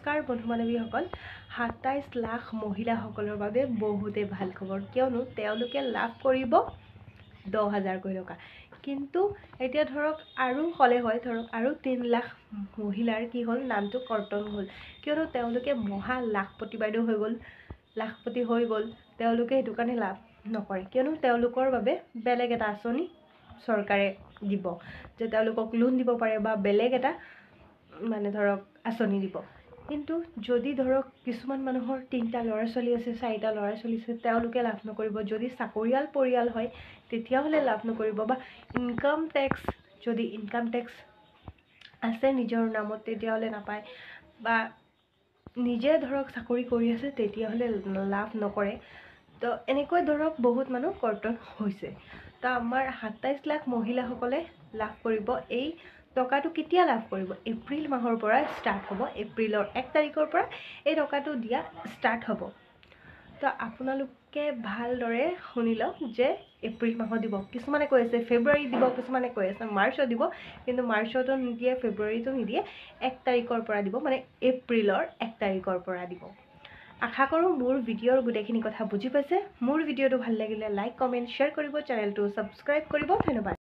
নমস্কাৰ বন্ধু বান্ধৱীসকল ২৭ লাখ মহিলাসকলৰ বাবে বহুতে ভাল খবৰ কিয়নো তেওঁলোকে লাভ কৰিব ১০,০০০ টকা কিন্তু এতিয়া ধৰক আৰু হলে হয় ধৰক আৰু ৩ লাখ মহিলাৰ কি হ'ল নামটো কৰ্তন হ'ল কিয়নো তেওঁলোকে মহা লাখপতি বাইদেউ হৈ গ'ল লাখপতি হৈ গ'ল তেওঁলোকে সেইটো কাৰণে লাভ নকৰে কিয়নো তেওঁলোকৰ বাবে বেলেগ এটা আঁচনি চৰকাৰে দিব যে তেওঁলোকক লোন দিব পাৰে বা বেলেগ এটা মানে ধৰক আঁচনি দিব কিন্তু যদি ধৰক কিছুমান মানুহৰ ৩টা ল'ৰা ছোৱালী আছে ৪টা ল'ৰা ছোৱালী আছে তেওঁলোকে লাভ নকৰিব যদি চাকৰিয়াল পৰিয়াল হয় তেতিয়াহ'লে লাভ নকৰিব বা ইনকাম টেক্স আছে নিজৰ নামত তেতিয়াহ'লে নাপায় বা নিজে ধৰক চাকৰি কৰি আছে তেতিয়াহ'লে লাভ নকৰে তো এনেকৈ ধৰক বহুত মানুহ কৰ্তন হৈছে তো আমাৰ ২৭ লাখ মহিলাসকলে লাভ কৰিব এই টকাটো কেতিয়া লাভ কৰিব এপ্ৰিল মাহৰ পৰা ষ্টাৰ্ট হ'ব এপ্ৰিলৰ ১ তাৰিখৰ পৰা এই টকাটো দিয়া ষ্টাৰ্ট হ'ব তো আপোনালোকে ভালদৰে শুনি লওক যে এপ্ৰিল মাহত দিব কিছুমানে কৈ আছে ফেব্ৰুৱাৰী দিব কিছুমানে কৈ আছে মাৰ্চত দিব কিন্তু মাৰ্চতো নিদিয়ে ফেব্ৰুৱাৰীতো নিদিয়ে ১ তাৰিখৰ পৰা দিব মানে এপ্ৰিলৰ ১ তাৰিখৰ পৰা দিব আশা কৰোঁ মোৰ ভিডিঅ'ৰ গোটেইখিনি কথা বুজি পাইছে মোৰ ভিডিঅ'টো ভাল লাগিলে লাইক কমেণ্ট শ্বেয়াৰ কৰিব চেনেলটো ছাবস্ক্ৰাইব কৰিব ধন্যবাদ